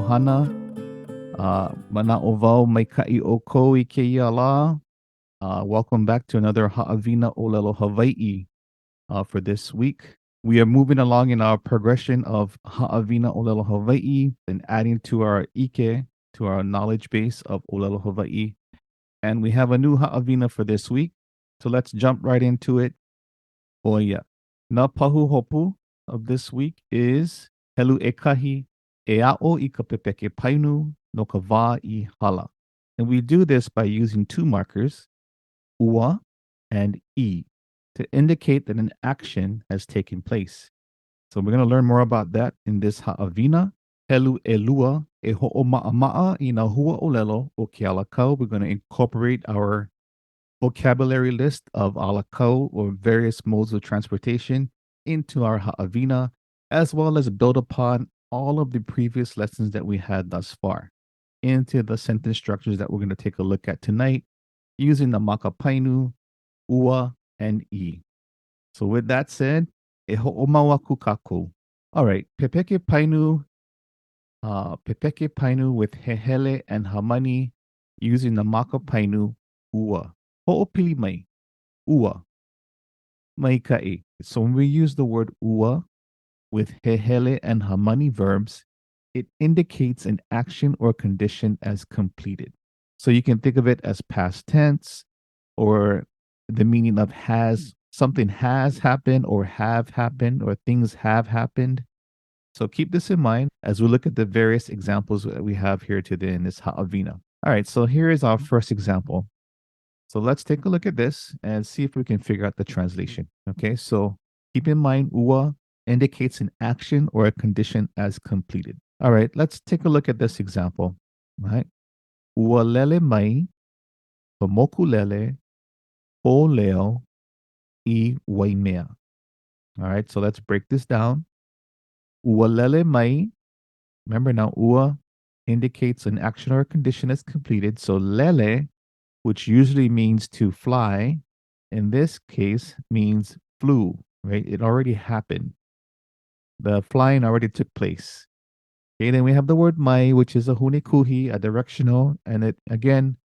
mahana. Mana'o wau maika'i o kou I kēia lā. Welcome back to another Haʻawina ʻŌlelo Hawaiʻi for this week. We are moving along in our progression of Haʻawina ʻŌlelo Hawaiʻi and adding to our ike, to our knowledge base of ʻŌlelo Hawaiʻi. And we have a new Haʻawina for this week. So let's jump right into it. Oia. Na pahu hopu of this week is helu ekahi e a'o I ka pepeke painu no ka wā I hala. And we do this by using two markers, ua and I, to indicate that an action has taken place. So we're going to learn more about that in this Haʻawina. Helu e lua e ho'oma'ama'a I nā hua ʻōlelo o ke alakau. We're going to incorporate our vocabulary list of alakau or various modes of transportation into our Haʻawina, as well as build upon all of the previous lessons that we had thus far into the sentence structures that we're going to take a look at tonight using the māka painu, ua, and I. So with that said, e ho'omawaku kākou. All right, pepeke painu with hehele and hamani using the māka painu, ua. Ho'opili mai, ua, maika'i. So when we use the word ua with hehele and hamani verbs, it indicates an action or condition as completed. So you can think of it as past tense or the meaning of something has happened or have happened or things have happened. So keep this in mind as we look at the various examples that we have here today in this Haʻawina. All right, so here is our first example. So let's take a look at this and see if we can figure out the translation. Okay, so keep in mind, ua indicates an action or a condition as completed. All right, let's take a look at this example. All right, ua lele mai, ka moku lele, o leo, I waimea. All right, so let's break this down. Ua lele mai, remember now, ua indicates an action or a condition as completed. So lele, which usually means to fly, in this case means flew, right? It already happened. The flying already took place. Okay, then we have the word mai, which is a hunekuhi, a directional, and it again,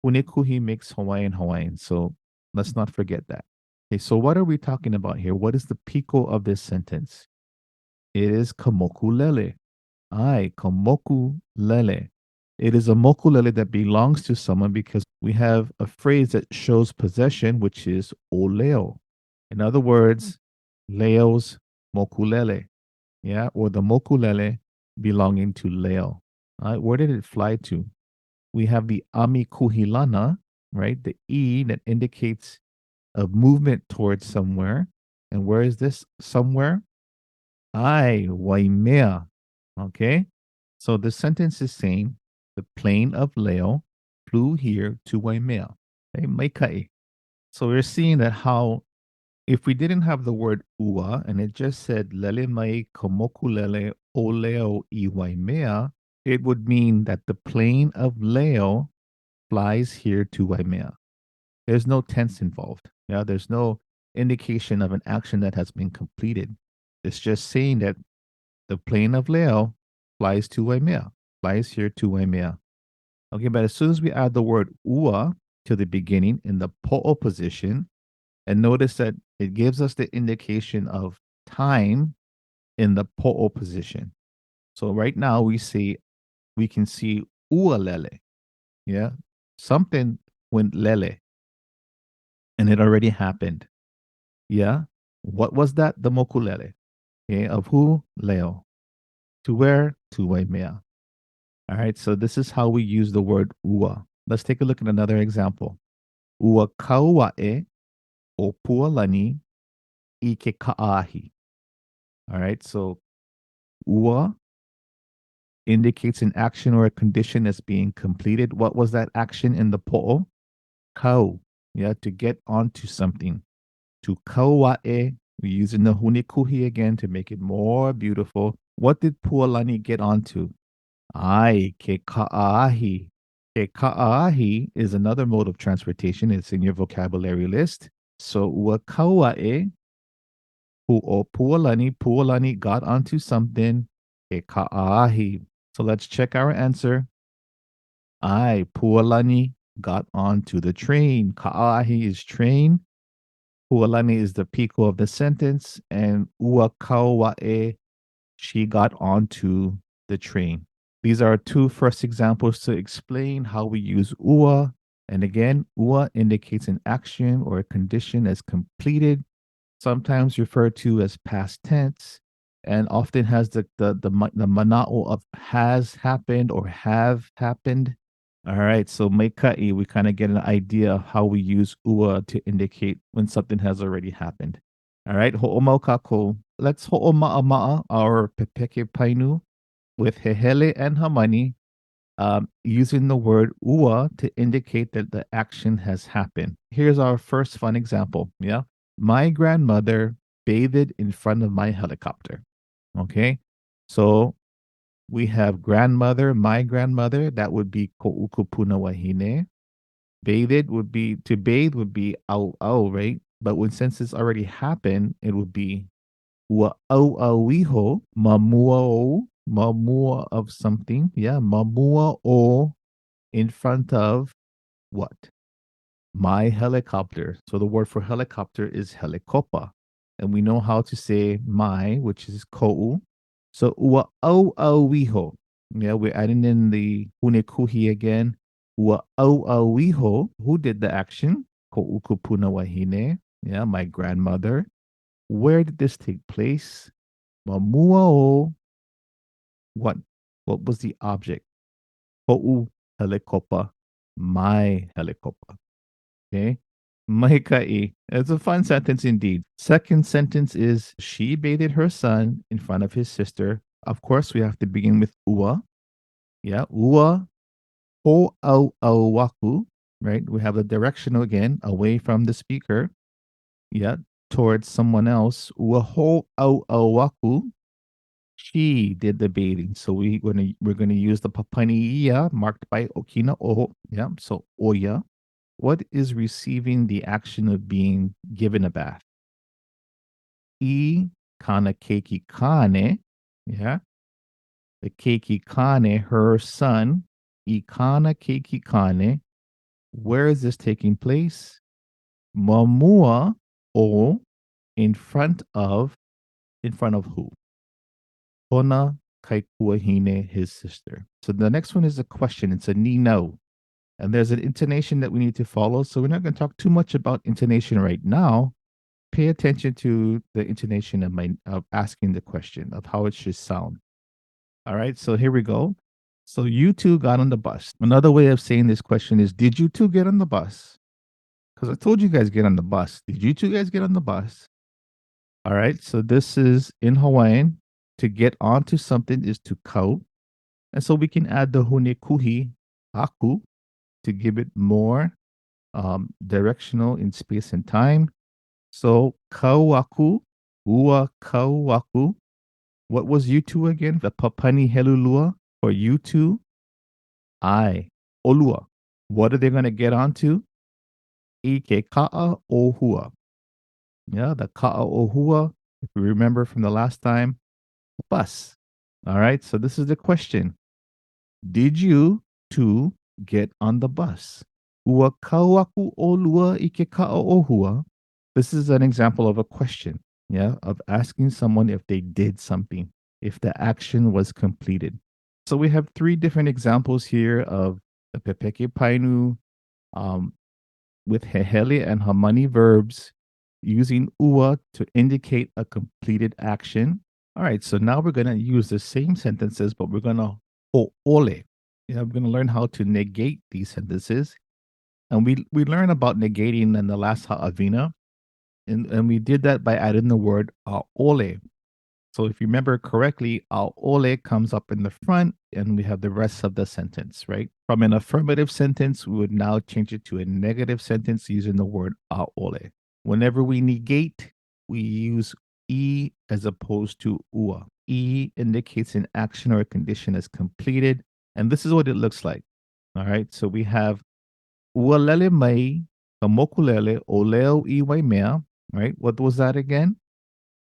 hunekuhi makes Hawaiian. So let's not forget that. Okay, so what are we talking about here? What is the piko of this sentence? It is ka moku lele. Ai, ka moku lele. It is a mokulele that belongs to someone because we have a phrase that shows possession, which is o leo. In other words, Leo's mokulele, yeah, or the mokulele belonging to Leo. Where did it fly to? We have the ami kuhilana, right? The E that indicates a movement towards somewhere. And where is this somewhere? Ai, waimea. Okay. So the sentence is saying, the plane of Leo flew here to Waimea. Okay, maikai. So we're seeing that how, if we didn't have the word ua and it just said lele mai komoku lele o Leo I Waimea, it would mean that the plane of Leo flies here to Waimea. There's no tense involved. Yeah, there's no indication of an action that has been completed. It's just saying that the plane of Leo flies to Waimea. Flies here to Waimea. Okay, but as soon as we add the word ua to the beginning in the po'o position, and notice that it gives us the indication of time in the po'o position. So right now we can see ua lele. Yeah, something went lele, and it already happened. Yeah, what was that? The mokulele. Okay, of who? Leo. To where? To Waimea. All right, so this is how we use the word ua. Let's take a look at another example. Ua kaua'e o pualani I ke ka'ahi. All right, so ua indicates an action or a condition that's being completed. What was that action in the po'o? Kau, yeah, to get onto something. To kaua'e, we're using the hunikuhi again to make it more beautiful. What did pualani get onto? Ai, ke ka'ahi. Ke ka'ahi is another mode of transportation. It's in your vocabulary list. So ua kaua'e, pu'o pualani got onto something. Ke ka'ahi. So let's check our answer. Pualani got onto the train. Ka'ahi is train. Pualani is the piko of the sentence. And ua kaua'e, she got onto the train. These are our two first examples to explain how we use ua. And again, ua indicates an action or a condition as completed, sometimes referred to as past tense, and often has the mana'o of has happened or have happened. All right, so meikai, we kind of get an idea of how we use ua to indicate when something has already happened. All right, ho'omau kako. Let's ho'oma'ama'a our pepeke painu with hehele and hamani, using the word ua to indicate that the action has happened. Here's our first fun example. Yeah. My grandmother bathed in front of my helicopter. Okay. So we have grandmother, my grandmother. That would be ko'ukupuna wahine. Bathed would be, to bathe would be au au, right? But when since it's already happened, it would be ua au auiho, mamua o, mamua of something. Yeah, mamua o in front of what? My helicopter. So the word for helicopter is helicopter. And we know how to say my, which is ko'u. So ua au auiho. Yeah, we're adding in the hunekuhi again. Ua au auiho. Who did the action? Ko'u kupuna wahine. Yeah, my grandmother. Where did this take place? Mamua o what? What was the object? Ho'u helicopter. My helicopter. Okay. Maikai. It's a fun sentence indeed. Second sentence is she bathed her son in front of his sister. Of course, we have to begin with ua. Yeah. Ua ho au au waku. Right. We have the directional again away from the speaker. Yeah. Towards someone else. Ua ho au au waku. She did the bathing. So we're gonna use the papaniia marked by okina o. Yeah. So oya. What is receiving the action of being given a bath? I kana keiki kane. Yeah. The keiki kane, her son. I kana keiki kane. Where is this taking place? Mamua o in front of who? Hona Kaikuahine, his sister. So the next one is a question. It's a ni no. And there's an intonation that we need to follow. So we're not going to talk too much about intonation right now. Pay attention to the intonation of asking the question, of how it should sound. All right. So here we go. So you two got on the bus. Another way of saying this question is, did you two get on the bus? Because I told you guys get on the bus. Did you two guys get on the bus? All right. So this is in Hawaiian. To get onto something is to kau. And so we can add the hune kuhi, aku, to give it more directional in space and time. So kauaku, ua kauaku. What was you two again? The papani helulua for you two. I, olua. What are they going to get onto? Ike ka'a ohua. Yeah, the ka'a ohua. If we remember from the last time, bus. All right. So this is the question. Did you two get on the bus? Ua kauaku olua ike ka'a ohua. This is an example of a question, yeah, of asking someone if they did something, if the action was completed. So we have three different examples here of the pepeke painu with hehele and hamani verbs using ua to indicate a completed action. All right, so now we're going to use the same sentences, but we're going to ho'ole. Yeah, we're going to learn how to negate these sentences. And we learned about negating in the last Haʻawina. And we did that by adding the word ʻaʻole. So if you remember correctly, ʻaʻole comes up in the front and we have the rest of the sentence, right? From an affirmative sentence, we would now change it to a negative sentence using the word ʻaʻole. Whenever we negate, we use e as opposed to ua. E indicates an action or a condition as completed. And this is what it looks like. All right. So we have ua lele mai ka mokulele o leo I waimea. Right? What was that again?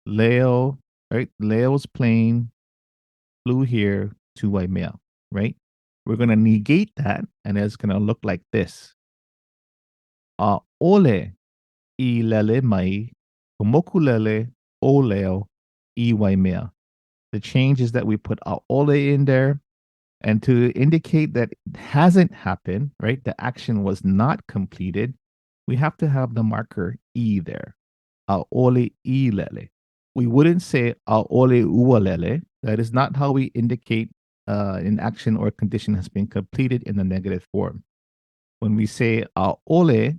Leo, right? Leo's plane flew here to waimea, right? We're going to negate that, and it's going to look like this. Ole I lele mai, komokulele o leo I waimea. The change is that we put ole in there, and to indicate that it hasn't happened, right? The action was not completed. We have to have the marker I there. Ole I lele. We wouldn't say ole ualele. That is not how we indicate an action or condition has been completed in the negative form. When we say ole,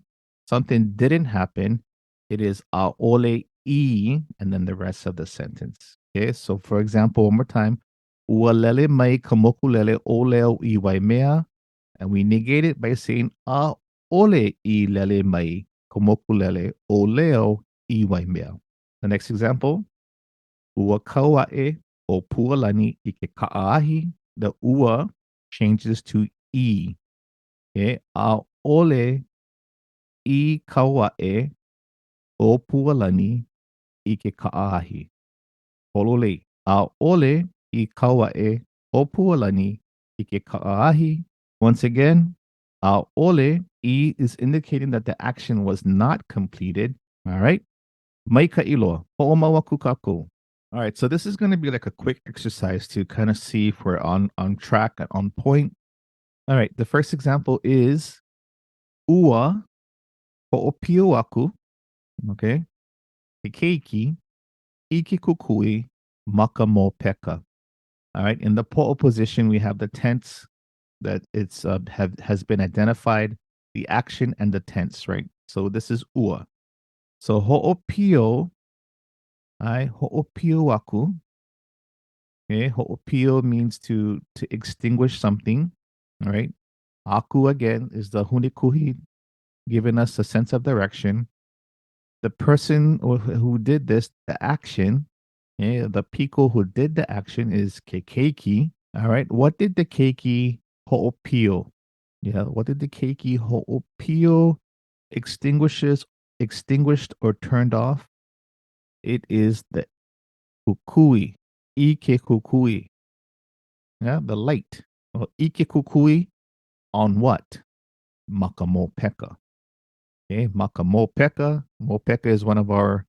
something didn't happen, it is ole I, and then the rest of the sentence. Okay, so for example, one more time, ualele mai kamokulele oleo I waimea, and we negate it by saying ole I lele mai kamokulele oleo I waimea. The next example, ua kauae o pualani I ke ka'aahi. The ua changes to I. Okay, ole I kauae o pualani I ke ka'aahi. Pololei. Ole I kauae o pualani I ke ka'aahi. Once again, ole I is indicating that the action was not completed. All right. Mai ka ilo. Ho'omawaku kako. All right. So this is going to be like a quick exercise to kind of see if we're on track and on point. All right. The first example is ua ho'opio aku. Okay. Ke keiki, iki kukui, maka mo peka. All right. In the po'o position, we have the tense that it's has been identified, the action and the tense, right? So this is ua. So ho'opio, ho'opio aku. Okay, ho'opio means to extinguish something. All right. Aku again is the hunikuhi, giving us a sense of direction. The person who did this, the action, the piko who did the action is kekeiki. All right. What did the keiki ho'opio? Yeah. What did the keiki ho'opio extinguished or turned off? It is the kukui. Ike kukui. Yeah. The light. Well, ike kukui on what? Maka mo peka. Okay. Maka mo peka. Mo peka is one of our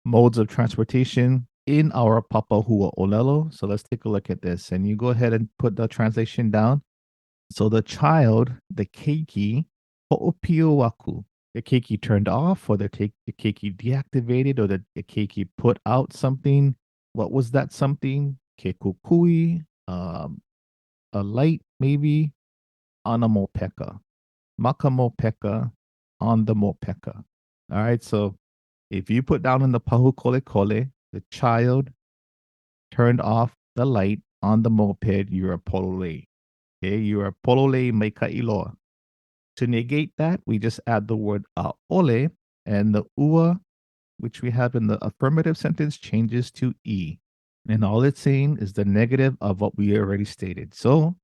modes of transportation in our Papahua ʻŌlelo. So let's take a look at this. And you go ahead and put the translation down. So the child, the keiki, ho'opio aku. The keiki turned off, or the keiki deactivated, or the keiki put out something. What was that something? Ke kukui, a light maybe, ana mopeka. Maka mopeka, on the mopeka. All right, so if you put down in the pahu kole kole, the child turned off the light on the moped, you're a polole. Okay, you're a polole maika iloa. To negate that, we just add the word ole, and the ua, which we have in the affirmative sentence, changes to e. And all it's saying is the negative of what we already stated. So,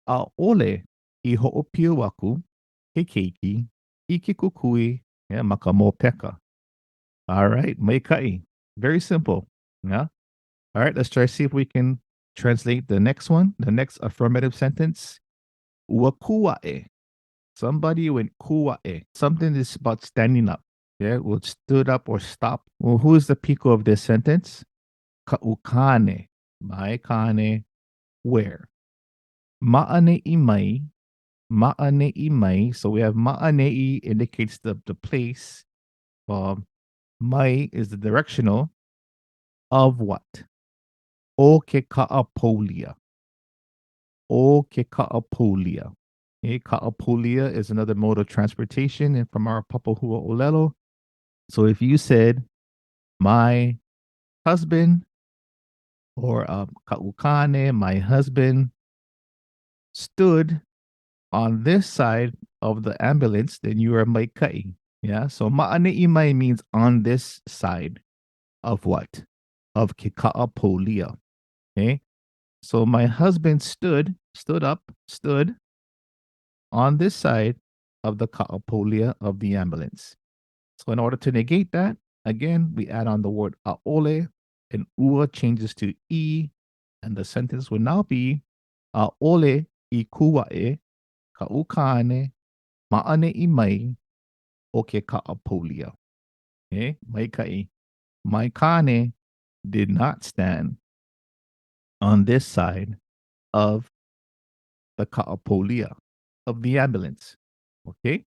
ole I ho'opio waku, he keiki, iki kukui, maka mo peka. All right, meikai. Very simple. Yeah. All right, let's try to see if we can translate the next one, the next affirmative sentence. Wakuae. Somebody went kuae. Something is about standing up. Yeah, would stood up or stop. Well, who is the piko of this sentence? Ka'ukane. Maekane. Where? Ma'ane imai. Ma'ane imai. So we have ma'anei indicates the place. Mai is the directional of what? O ke ka'apolia. O ke ka'apolia. Okay, ka'apolia is another mode of transportation and from our Papahua ʻŌlelo. So if you said, my husband, or ka'ukane, my husband, stood on this side of the ambulance, then you are maikai. Yeah, so ma'ane'imai means on this side of what? Of ke ka'apolia. Okay, so my husband stood on this side of the ka'apolia of the ambulance. So in order to negate that, again, we add on the word a'ole, and ua changes to e, and the sentence would now be ʻaʻole I kuaʻe ka ukane maʻane I mai o ke kaʻapolia. Okay, maikaʻi. My kane did not stand on this side of the kaʻapolia of the ambulance. Okay,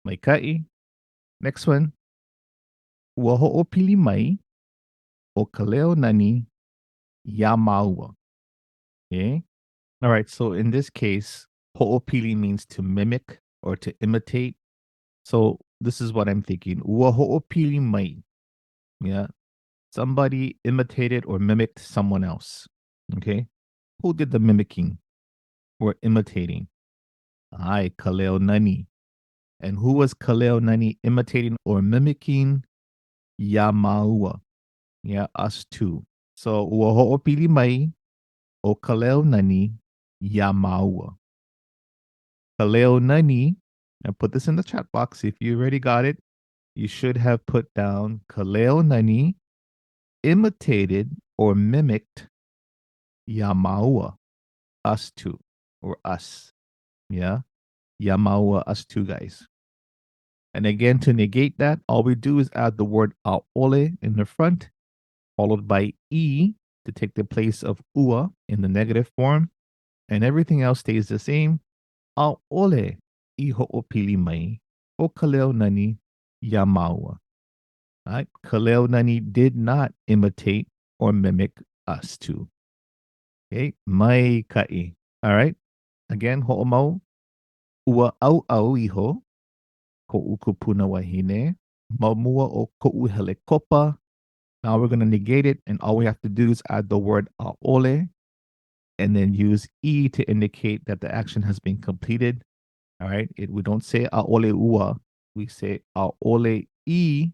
maikaʻi. Next one. Ua hoʻopili mai o ka leo nani ya maua. Okay. All right. So in this case, ho'opili means to mimic or to imitate. So this is what I'm thinking. Ua ho'opili mai. Yeah. Somebody imitated or mimicked someone else. Okay. Who did the mimicking or imitating? Ai, Kaleo Nani. And who was Kaleo Nani imitating or mimicking? Yamaua. Yeah, us too. So ua ho'opili mai o Kaleo Nani Yamaua. Kaleo Nani, and put this in the chat box if you already got it. You should have put down Kaleo Nani imitated or mimicked Yamaua, us two, or us. Yeah, Yamaua, us two guys. And again, to negate that, all we do is add the word ʻaʻole in the front, followed by e to take the place of ua in the negative form, and everything else stays the same. ʻaʻole I hoʻopili mai o ka leo nani ya maua. Right? Ka leo nani did not imitate or mimic us two. Okay, mai kaʻi. All right. Again, hoʻomau. Ua au iho koʻu kupuna wahine. Mamua o koʻu hele kopa. Now we're going to negate it, and all we have to do is add the word ʻaʻole, and then use e to indicate that the action has been completed. All right. We don't say ʻaʻole ua. We say ʻaʻole I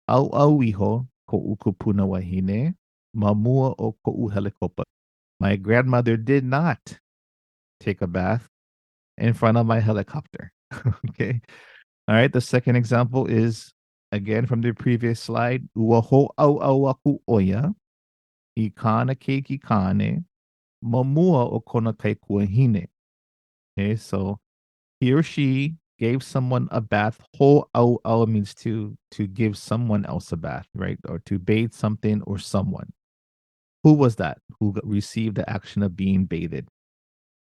au iho koʻu kupuna wahine. Mamua o koʻu hele kopa. My grandmother did not take a bath in front of my helicopter. Okay. All right. The second example is again from the previous slide. Ua hoʻauʻau aku ʻoia I kana keiki kane mamua o kona kaikuahine. Okay. So he or she gave someone a bath. Hoʻauʻau means to give someone else a bath, right? Or to bathe something or someone. Who was that? Who received the action of being bathed?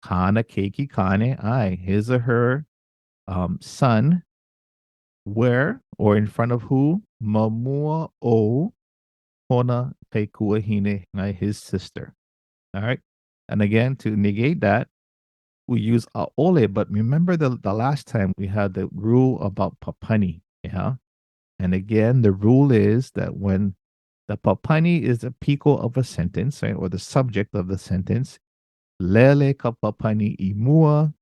Kana keiki kane, his or her son, where or in front of who? Mamua o Kona Kaikuahine, his sister. All right. And again, to negate that, we use ʻaʻole, but remember the last time we had the rule about papani. Yeah. And again, the rule is that when the papani is the piko of a sentence, right, or the subject of the sentence, lele ka papani I mua,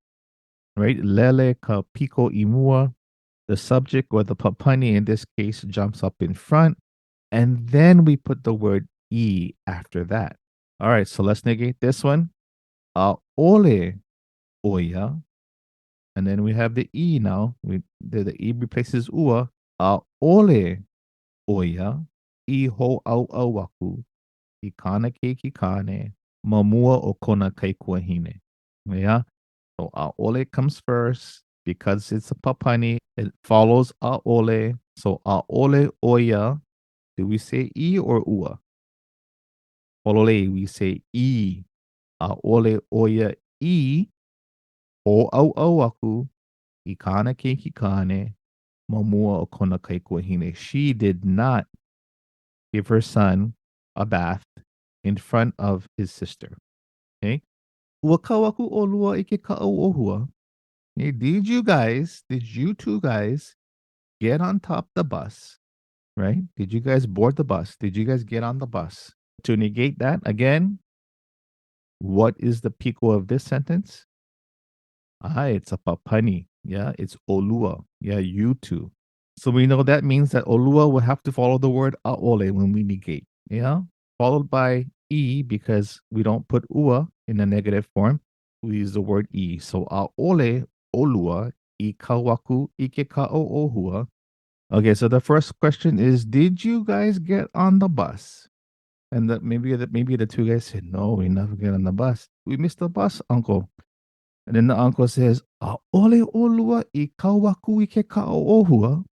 right? Lele ka piko I mua. The subject or the papani in this case jumps up in front, and then we put the word e after that. All right, so let's negate this one. ʻaʻole oia, and then we have the e now. The e replaces ua. ʻaʻole oia I hoʻauʻau aku I kana keiki kane mamua o kona kaikuahine. Yeah. So ʻaʻole comes first because it's a papani. It follows ʻaʻole. So ʻaʻole oia. Do we say e or ua? Polole, we say e. ʻaʻole oia I hoʻauʻau aku I kana keiki kane mamua o kona kaikuahine. She did not give her son a bath in front of his sister. Okay. Ua kau aku ʻolua I ke kaʻauʻohua. Hey, did you two guys get on top the bus? Right? Did you guys board the bus? Did you guys get on the bus? To negate that, again, what is the piko of this sentence? It's a papani. Yeah, it's olua. Yeah, you two. So we know that means that olua will have to follow the word ʻaʻole when we negate. Yeah, followed by e because we don't put ua in a negative form. We use the word e. So ʻaʻole olua I kawaku I ke kaʻauʻohua. Okay, so the first question is, did you guys get on the bus? And maybe the two guys said, no, we never get on the bus. we missed the bus, uncle. And then the uncle says, ole olua I kawaku I ke ka'aohua.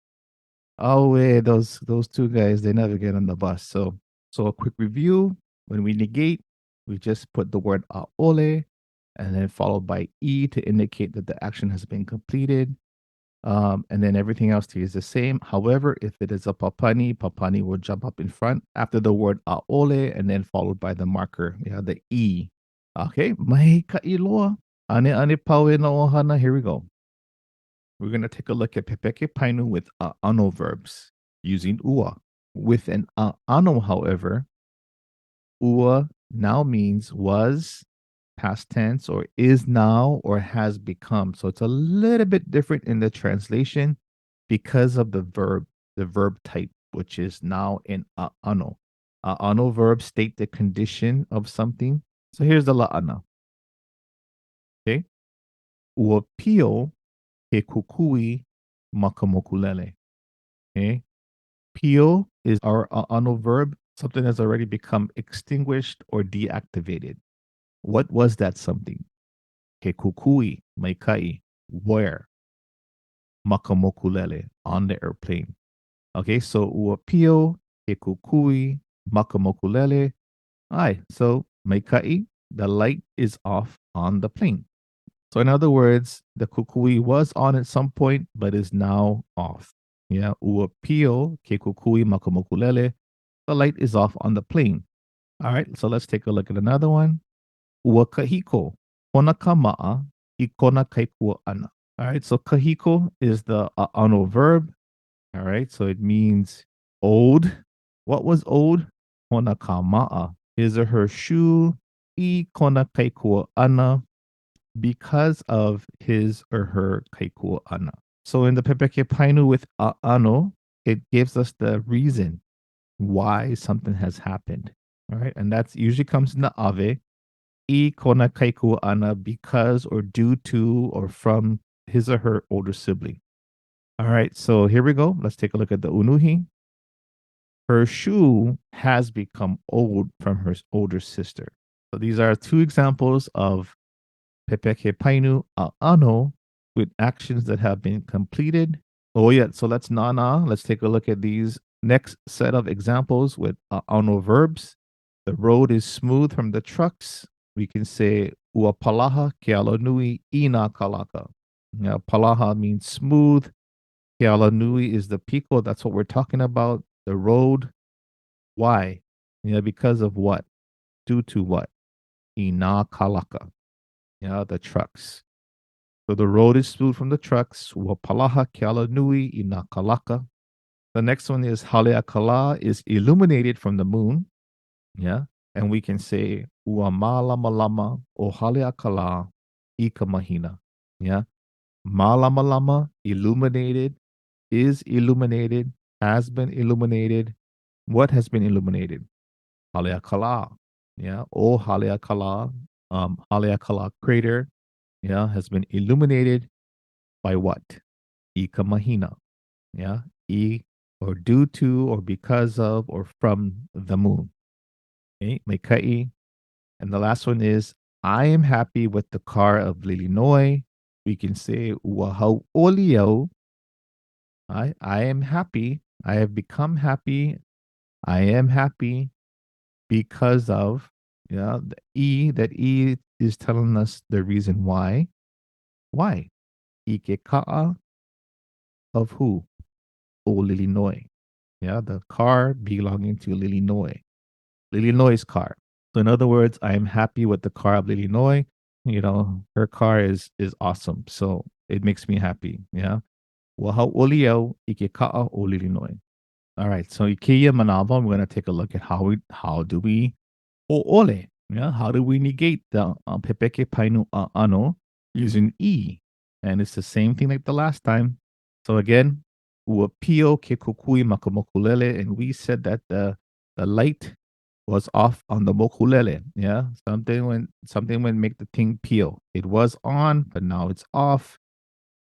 Oh, yeah, those two guys, they never get on the bus. So a quick review. When we negate, we just put the word aole and then followed by e to indicate that the action has been completed. And then everything else stays the same. However, if it is a papani, papani will jump up in front after the word aole and then followed by the marker. Yeah, the e. Okay, mai ka iloa. Ane paue na ohana. Here we go. We're going to take a look at pepeke painu with ʻaʻano verbs using ua. With an ʻaʻano, however, ua now means was, past tense, or is now, or has become. So it's a little bit different in the translation because of the verb type, which is now in ʻaʻano. ʻaʻano verbs state the condition of something. So here's the la'ana. Okay. Ua pio he kukui makamokulele. Okay. Pio is our ʻaʻano verb, something that's already become extinguished or deactivated. What was that something? Ke kukui, maikai, where? Makamokulele, on the airplane. Okay, so ua pio, ke kukui, makamokulele. Aye, so maikai, the light is off on the plane. So in other words, the kukui was on at some point, but is now off. Yeah, ua pio, ke kukui, makamokulele. The light is off on the plane. All right, so let's take a look at another one. Ua kahiko, kona kama'a, I kona kaikua ana. All right, so kahiko is the ʻaʻano verb. All right, so it means old. What was old? Kona kama'a, his or her shoe. I kona kaikua ana, because of his or her kaikua ana. So in the pepeke painu with ʻaʻano, it gives us the reason why something has happened. All right, and that's usually comes in the ave. I kona kaikua ana, because or due to or from his or her older sibling. All right, so here we go. Let's take a look at the unuhi. Her shoe has become old from her older sister. So these are two examples of pepeke painu ʻaʻano with actions that have been completed. Oh yeah, so let's nana. Let's take a look at these next set of examples with ʻaʻano verbs. The road is smooth from the trucks. We can say ua palaha ke ala nui I nā kalaka. Now, palaha means smooth. Ke ala nui is the piko. That's what we're talking about. The road. Why? Yeah, because of what? Due to what? I nā kalaka. Yeah, the trucks. So the road is smooth from the trucks. Ua palaha ke ala nui I nā kalaka. The next one is haleakala is illuminated from the moon. Yeah. And we can say ua malama lama o haleakala I ka mahina. Yeah. Malama lama, illuminated, is illuminated, has been illuminated. What has been illuminated? Haleakala. Yeah. O haleakala, haleakala crater, yeah, has been illuminated by what? I ka mahina. Yeah. I, or due to, or because of, or from the moon. Okay. Meikai. And the last one is I am happy with the car of Illinois. We can say wahau olio. I am happy. I have become happy. I am happy because of, yeah, the E, that E is telling us the reason why. Why? Ike ka'a of who? O Illinois. Yeah, the car belonging to Illinois. Illinois' car. So in other words, I am happy with the car of Illinois. You know, her car is awesome. So it makes me happy. Yeah. Wahau ike ka'a o Illinois. All right. So Ikea Manava, we're going to take a look at how do we ole. Yeah. How do we negate the pepeke painu ano using E? And it's the same thing like the last time. So again, ua pio ke kukui makamokulele, and we said that the light was off on the mokulele. Yeah. Something when make the thing peel. It was on, but now it's off.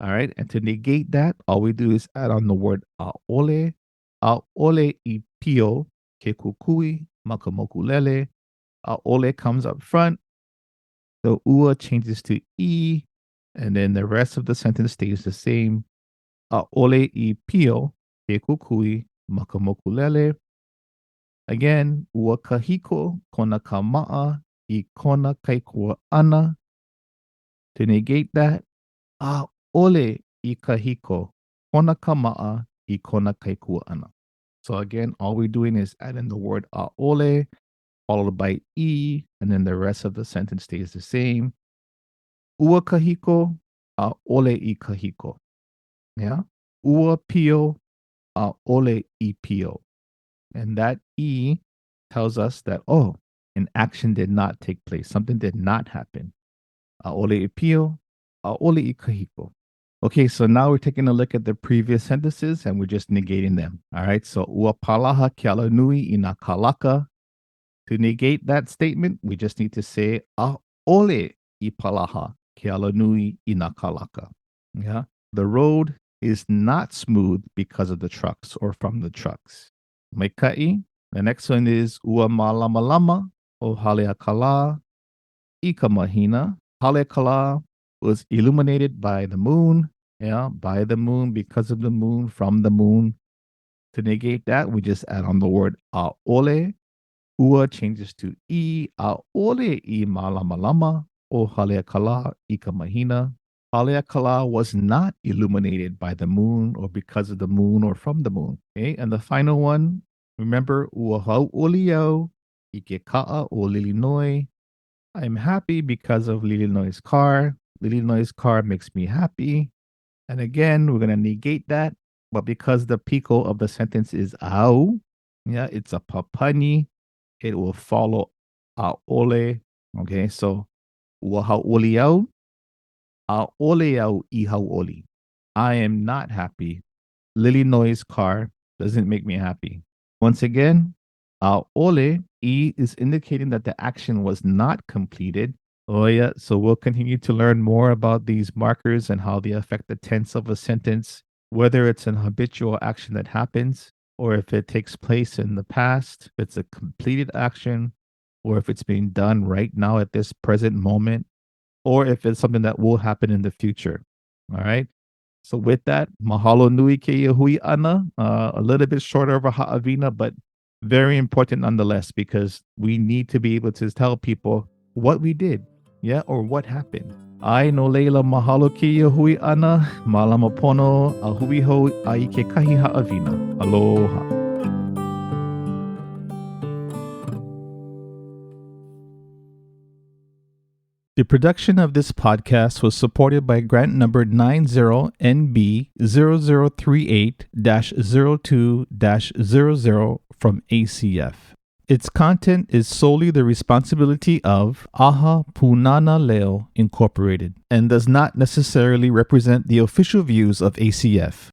All right. And to negate that, all we do is add on the word aole. Aole I pio ke kukui makamokulele. Aole comes up front. The ua changes to e, and then the rest of the sentence stays the same. A'ole I pio, ke kukui, makamokulele. Again, ua kahiko, kona kama'a, I kona kaikua ana. To negate that, a'ole I kahiko, kona kama'a, I kona kaikua ana. So again, all we're doing is adding the word a'ole, followed by e, and then the rest of the sentence stays the same. Ua kahiko, a'ole I kahiko. Yeah. Ua pio, a'ole I pio. And that E tells us that, oh, an action did not take place. Something did not happen. A'ole I pio, a'ole I kahiko. Okay, so now we're taking a look at the previous sentences and we're just negating them. All right, so ua palaha ke ala nui I nā kalaka. To negate that statement, we just need to say a'ole I palaha ke ala nui I nā kalaka. Yeah, the road is not smooth because of the trucks or from the trucks. Maika'i. The next one is ua malama lama o haleakala I ka mahina. Haleakala was illuminated by the moon. Yeah, by the moon, because of the moon, from the moon. To negate that, we just add on the word a'ole. Ua changes to I. A'ole I malama lama o haleakala I ka mahina. Haleakala was not illuminated by the moon or because of the moon or from the moon. Okay, and the final one, remember, ua hauʻoliau I ke ka'a o Lilinoi. I'm happy because of Lilinoi's car. Lilinoi's car makes me happy. And again, we're going to negate that. But because the piko of the sentence is au, yeah, it's a papani, it will follow a'ole. Okay, so ua hauʻoliau. A'oleau I hauʻoli. I am not happy. Lilinoi's car doesn't make me happy. Once again, a'ole I is indicating that the action was not completed. Oh yeah, so we'll continue to learn more about these markers and how they affect the tense of a sentence, whether it's an habitual action that happens or if it takes place in the past, if it's a completed action, or if it's being done right now at this present moment, or if it's something that will happen in the future. All right. So with that, mahalo nui ke hui ana, a little bit shorter of a Haʻawina, but very important nonetheless, because we need to be able to tell people what we did, yeah, or what happened. Ai no leila mahalo ke hui ana, malama pono, a hui ho ai ke kahi Haʻawina. Aloha. The production of this podcast was supported by grant number 90NB0038-02-00 from ACF. Its content is solely the responsibility of Aha Punana Leo Incorporated and does not necessarily represent the official views of ACF.